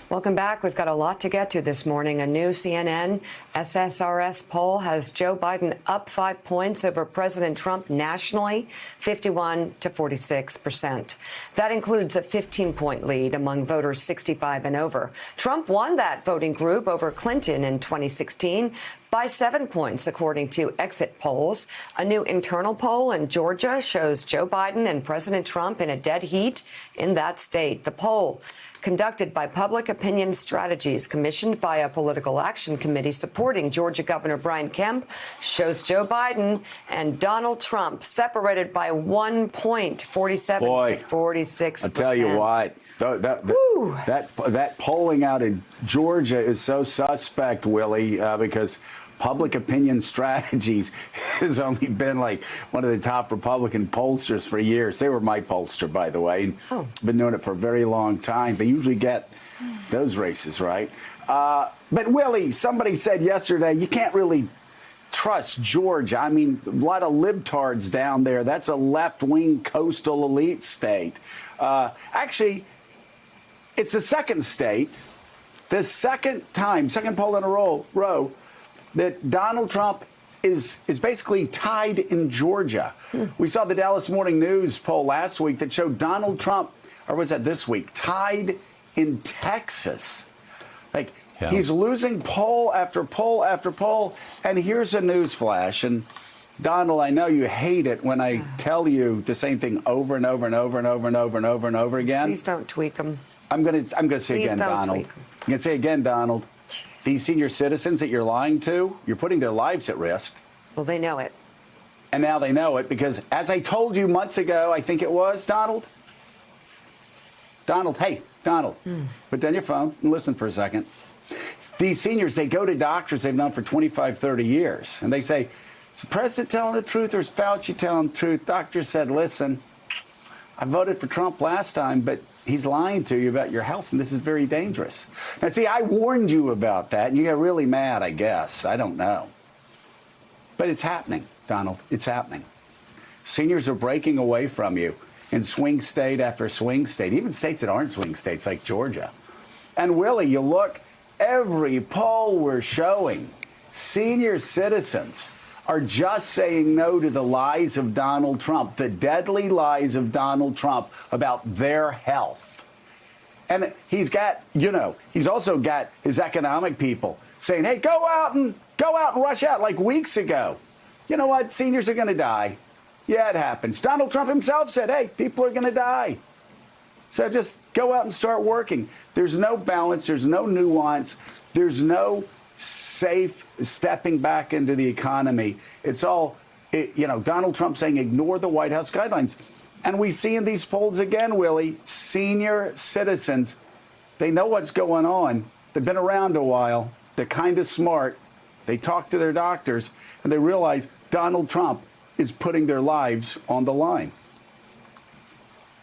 Welcome back. We've got a lot to get to this morning. A new CNN SSRS poll has Joe Biden up 5 points over President Trump nationally, 51 to 46%. That includes a 15-point lead among voters 65 and over. Trump won that voting group over Clinton in 2016 by 7 points, according to exit polls. A new internal poll in Georgia shows Joe Biden and President Trump in a dead heat in that state. The poll, conducted by Public Opinion Strategies, commissioned by a political action committee supporting Georgia Governor Brian Kemp, shows Joe Biden and Donald Trump separated by 1 point, 47 to 46%. I'll tell you what, that polling out in Georgia is so suspect, Willie, because Public Opinion Strategies has only been like one of the top Republican pollsters for years. They were my pollster, by the way. Been doing it for a very long time. They usually get those races right. But Willie, somebody said yesterday, you can't really trust Georgia. I mean, a lot of libtards down there. That's a left-wing coastal elite state. Actually, it's the second state, the second poll in a row, that Donald Trump is basically tied in Georgia. We saw the Dallas Morning News poll last week that showed Donald Trump, or was that this week, tied in Texas. Like, he's losing poll after poll after poll. And here's a news flash. And Donald, I know you hate it when I tell you the same thing over and over and over and over and over and over and over again. Please don't tweak them. I'm gonna say again, Donald. I'm gonna say again, Donald. These senior citizens that you're lying to, you're putting their lives at risk. Well, they know it. And now they know it because, as I told you months ago, I think it was, Donald. Hey, Donald, put down your phone and listen for a second. These seniors, they go to doctors they've known for 25, 30 years, and they say, is the president telling the truth or is Fauci telling the truth? Doctor said, listen, I voted for Trump last time, but he's lying to you about your health, and this is very dangerous. Now, see, I warned you about that, and you got really mad, I guess. I don't know. But it's happening, Donald. It's happening. Seniors are breaking away from you in swing state after swing state, even states that aren't swing states like Georgia. And, Willie, you look, every poll we're showing, senior citizens are just saying no to the lies of Donald Trump, the deadly lies of Donald Trump about their health. And he's got, he's also got his economic people saying, hey, go out and rush out like weeks ago. You know what? Seniors are going to die. Yeah, it happens. Donald Trump himself said, hey, people are going to die. So just go out and start working. There's no balance. There's no nuance. There's no safe stepping back into the economy. It's all, Donald Trump saying ignore the White House guidelines. And we see in these polls again, Willie, senior citizens, they know what's going on. They've been around a while. They're kind of smart. They talk to their doctors and they realize Donald Trump is putting their lives on the line.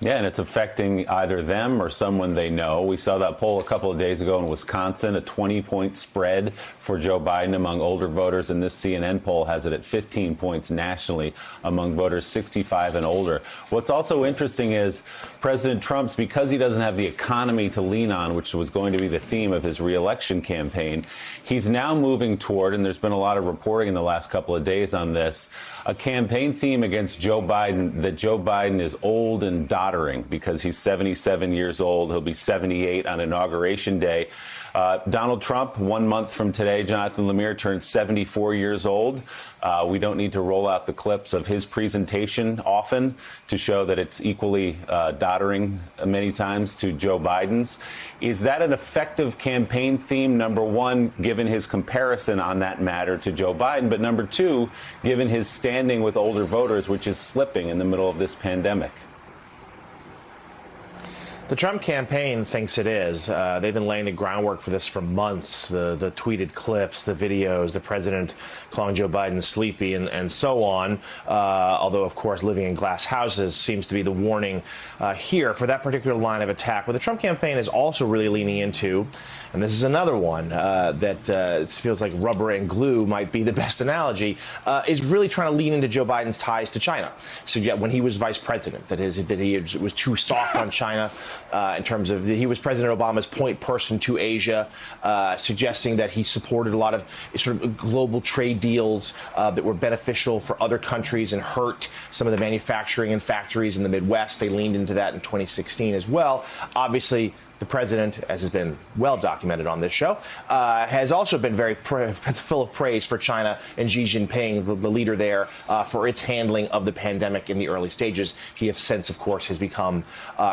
Yeah, and it's affecting either them or someone they know. We saw that poll a couple of days ago in Wisconsin, a 20-point spread for Joe Biden among older voters, and this CNN poll has it at 15 points nationally among voters 65 and older. What's also interesting is President Trump's, because he doesn't have the economy to lean on, which was going to be the theme of his reelection campaign, he's now moving toward, and there's been a lot of reporting in the last couple of days on this, a campaign theme against Joe Biden, that Joe Biden is old and doddering because he's 77 years old. He'll be 78 on Inauguration Day. Donald Trump, 1 month from today, Jonathan Lemire, turned 74 years old. We don't need to roll out the clips of his presentation often to show that it's equally doddering many times to Joe Biden's. Is that an effective campaign theme, number one, given his comparison on that matter to Joe Biden, but number two, given his standing with older voters, which is slipping in the middle of this pandemic? The Trump campaign thinks it is. They've been laying the groundwork for this for months. The tweeted clips, the videos, the president calling Joe Biden sleepy and so on. Although, of course, living in glass houses seems to be the warning here for that particular line of attack. What the Trump campaign is also really leaning into and this is another one that feels like rubber and glue might be the best analogy, is really trying to lean into Joe Biden's ties to China. So yeah, when he was vice president, that he was too soft on China in terms of he was President Obama's point person to Asia, suggesting that he supported a lot of sort of global trade deals that were beneficial for other countries and hurt some of the manufacturing and factories in the Midwest. They leaned into that in 2016 as well. Obviously, the president, as has been well documented on this show, has also been very full of praise for China and Xi Jinping, the leader there, for its handling of the pandemic in the early stages. He has since, of course, has become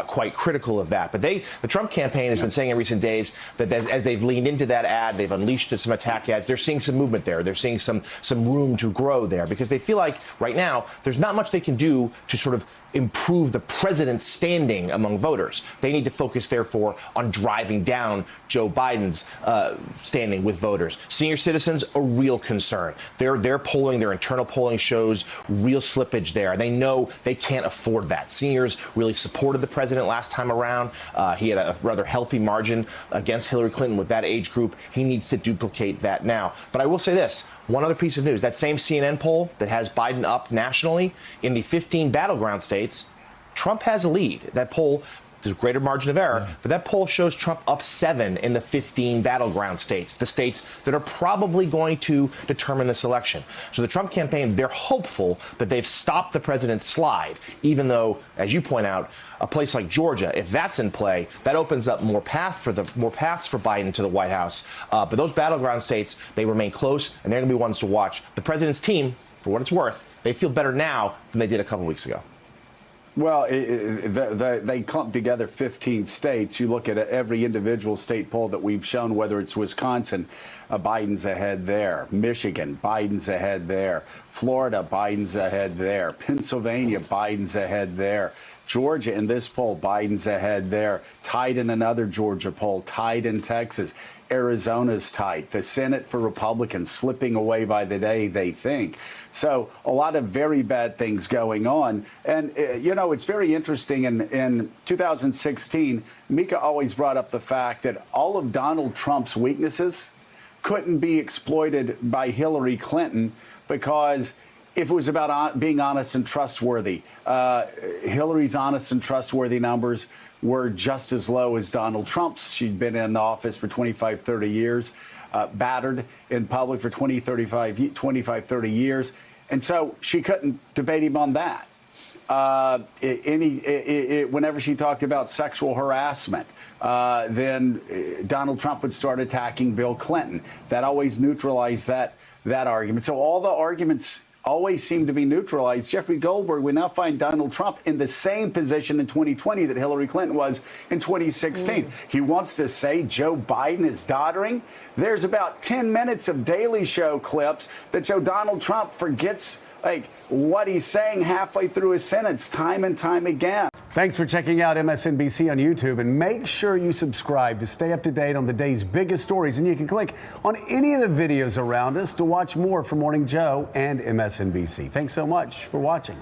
quite critical of that. But the Trump campaign has been saying in recent days that as they've leaned into that ad, they've unleashed some attack ads. They're seeing some movement there. They're seeing some room to grow there because they feel like right now there's not much they can do to sort of improve the president's standing among voters. They need to focus, therefore, on driving down Joe Biden's standing with voters. Senior citizens, a real concern. Their polling, their internal polling shows real slippage there. They know they can't afford that. Seniors really supported the president last time around. He had a rather healthy margin against Hillary Clinton with that age group. He needs to duplicate that now. But I will say this. One other piece of news, that same CNN poll that has Biden up nationally in the 15 battleground states, Trump has a lead. That poll, there's a greater margin of error, but that poll shows Trump up 7 in the 15 battleground states, the states that are probably going to determine this election. So the Trump campaign, they're hopeful that they've stopped the president's slide, even though, as you point out, a place like Georgia, if that's in play, that opens up more paths for Biden to the White House. But those battleground states, they remain close, and they're going to be ones to watch. The president's team, for what it's worth, they feel better now than they did a couple weeks ago. Well, they clumped together 15 states. You look at every individual state poll that we've shown, whether it's Wisconsin, Biden's ahead there. Michigan, Biden's ahead there. Florida, Biden's ahead there. Pennsylvania, Biden's ahead there. Georgia, in this poll, Biden's ahead there. Tied in another Georgia poll. Tied in Texas. Arizona's tight. The Senate for Republicans slipping away by the day, they think. So a lot of very bad things going on. And, it's very interesting. In 2016, Mika always brought up the fact that all of Donald Trump's weaknesses couldn't be exploited by Hillary Clinton because if it was about being honest and trustworthy, Hillary's honest and trustworthy numbers were just as low as Donald Trump's. She'd been in the office for 25, 30 years, battered in public for 25, 30 years. And so she couldn't debate him on that. Whenever she talked about sexual harassment, then Donald Trump would start attacking Bill Clinton. That always neutralized that argument. So all the arguments always seem to be neutralized. Jeffrey Goldberg, we now find Donald Trump in the same position in 2020 that Hillary Clinton was in 2016. He wants to say Joe Biden is doddering. There's about 10 minutes of Daily Show clips that show Donald Trump forgets what he's saying halfway through his sentence time and time again. Thanks for checking out MSNBC on YouTube, and make sure you subscribe to stay up to date on the day's biggest stories. And you can click on any of the videos around us to watch more from Morning Joe and MSNBC. Thanks so much for watching.